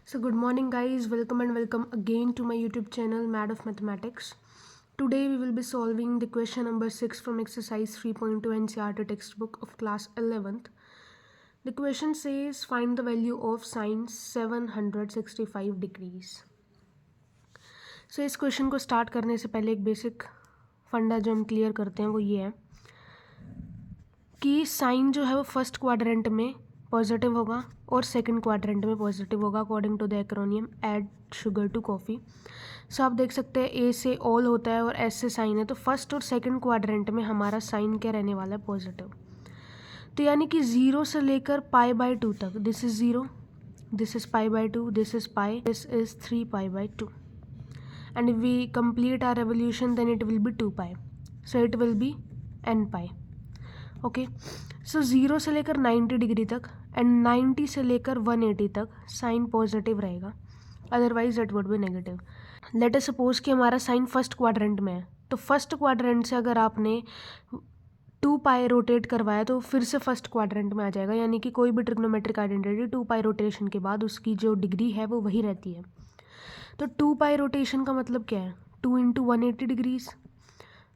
So good morning guys, welcome and welcome again to my YouTube channel Mad of Mathematics. Today we will be solving the question number 6 from exercise 3.2 NCERT textbook of class 11th. The question says find the value of sine 765 degrees. So इस question को start करने से पहले एक basic फंडा जो हम clear करते हैं वो ये है कि साइन जो है वो फर्स्ट क्वाड्रेंट में पॉजिटिव होगा और सेकंड क्वाड्रेंट में पॉजिटिव होगा according to the acronym add sugar to coffee. So आप देख सकते हैं ए से ऑल होता है और एस से साइन है, तो फर्स्ट और सेकंड क्वाड्रेंट में हमारा साइन क्या रहने वाला है, पॉजिटिव। तो यानी कि 0 से लेकर π/2 तक, this is 0, this is π/2, this is pi, this is 3π/2 and if we complete our revolution then it will be 2π, so it will be nπ। Okay, so 0 से लेकर 90 डिग्री तक एंड 90 से लेकर 180 तक साइन पॉजिटिव रहेगा, otherwise it would be negative. Late us suppose कि हमारा sign first quadrant में है, तो फर्स्ट क्वाड्रेंट से अगर आपने 2π रोटेट करवाया तो फिर से फर्स्ट क्वाड्रेंट में आ जाएगा, यानी कि कोई भी ट्रिग्नोमेट्रिक आइडेंटिटी 2π रोटेशन के बाद उसकी जो डिग्री है वो वही रहती है। तो 2π रोटेशन का मतलब क्या है, 2 × 180 degrees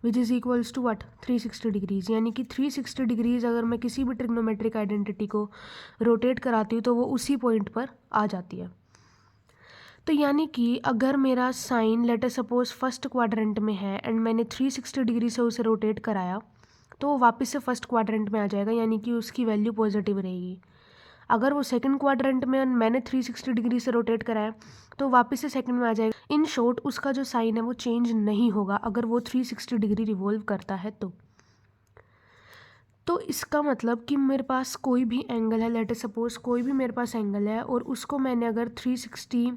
which is equals to what 360 degrees, यानी कि 360 डिग्रीज़ अगर मैं किसी भी ट्रिग्नोमेट्रिक आइडेंटिटी को रोटेट कराती हूँ तो वो उसी पॉइंट पर आ जाती है। तो यानी कि अगर मेरा sine let us suppose first quadrant में है एंड मैंने 360 डिग्री से उसे रोटेट कराया तो वो वापस से फर्स्ट क्वाड्रेंट में आ जाएगा, यानी कि उसकी वैल्यू पॉजिटिव रहेगी। अगर वो सेकंड क्वाड्रेंट में मैंने 360 डिग्री से रोटेट कराया तो वापस से सेकंड में आ जाएगा। इन शॉर्ट उसका जो साइन है वो चेंज नहीं होगा अगर वो 360 डिग्री रिवॉल्व करता है तो इसका मतलब कि मेरे पास कोई भी एंगल है, लेट अस सपोज कोई भी मेरे पास एंगल है और उसको मैंने अगर 360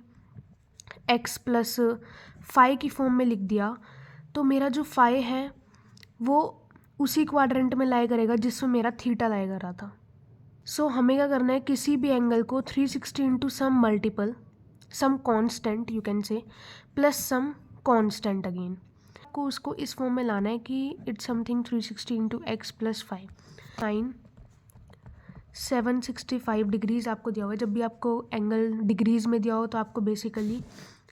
x प्लस फाई की फॉर्म में लिख दिया तो मेरा जो फाई है वो उसी क्वाड्रेंट में लाई करेगा जिसमें मेरा थीटा लाई कर रहा था। सो हमें क्या करना है, किसी भी एंगल को 360 into some multiple, some constant you can say, plus some constant again, आपको उसको इस फॉर्म में लाना है कि it's something 360 into X plus 5 sine 765 degrees आपको दिया हुआ है। जब भी आपको एंगल डिग्रीज़ में दिया हो तो आपको बेसिकली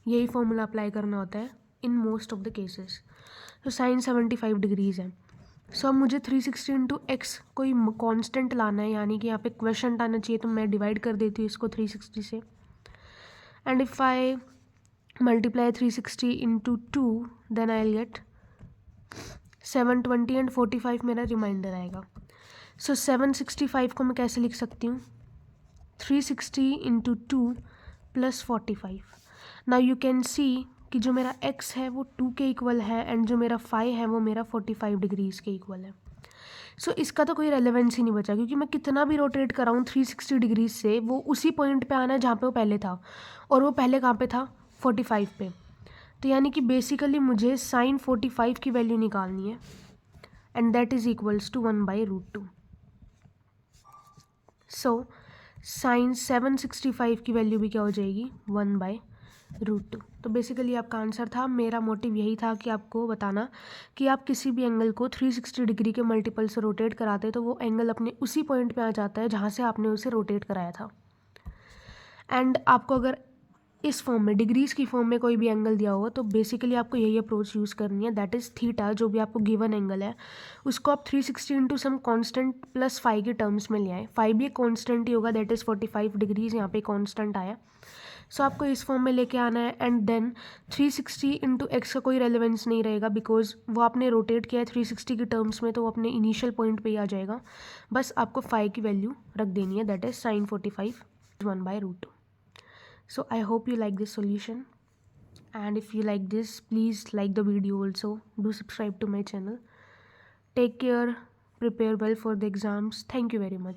यही फॉर्मूला अप्लाई करना होता है in most of the cases. तो साइन 75 डिग्रीज़ है। सो अब मुझे 360 इंटू एक्स कोई कांस्टेंट लाना है, यानी कि यहाँ पे क्वेश्चन आना चाहिए, तो मैं डिवाइड कर देती हूँ इसको 360 से and if I multiply 360 into 2 then I will get 720 and 45 मेरा रिमाइंडर आएगा। सो 765 को मैं कैसे लिख सकती हूँ, 360 into 2 plus 45। Now you can see कि जो मेरा x है वो 2 के इक्वल है एंड जो मेरा फाई है वो मेरा 45 डिग्रीज़ के इक्वल है। सो इसका तो कोई रेलेवेंस ही नहीं बचा, क्योंकि मैं कितना भी रोटेट कराऊँ 360 डिग्रीज से वो उसी पॉइंट पे आना है जहाँ पे वो पहले था, और वो पहले कहाँ पे था, 45 पे। तो यानी कि बेसिकली मुझे साइन 45 की वैल्यू निकालनी है and that is equals to 1/√2। So sine 765 की वैल्यू भी क्या हो जाएगी, 1/√2। तो बेसिकली आपका आंसर था। मेरा मोटिव यही था कि आपको बताना कि आप किसी भी एंगल को 360 डिग्री के मल्टीपल से रोटेट कराते तो वो एंगल अपने उसी पॉइंट पे आ जाता है जहाँ से आपने उसे रोटेट कराया था। एंड आपको अगर इस फॉर्म में डिग्रीज़ की फॉर्म में कोई भी एंगल दिया होगा तो बेसिकली आपको यही अप्रोच यूज़ करनी है, दैट इज़ थीटा। जो भी आपको गिवन एंगल है उसको आप 360 into some constant plus phi के टर्म्स में ले आए। फाई भी एक कॉन्स्टेंट ही होगा, दैट इज़ 45 डिग्रीज़, यहाँ पे कॉन्स्टेंट आया। सो आपको इस फॉर्म में लेके आना है एंड देन 360 इंटू एक्स का कोई रेलिवेंस नहीं रहेगा बिकॉज वो आपने रोटेट किया है 360 के टर्म्स में, तो वो अपने इनिशियल पॉइंट पे ही आ जाएगा। बस आपको फाई की वैल्यू रख देनी है, that is sine 45 1/√2। So I hope you like this solution, and if you like this please like the video also, do subscribe to my channel. Take care, prepare well for the exams. Thank you very much.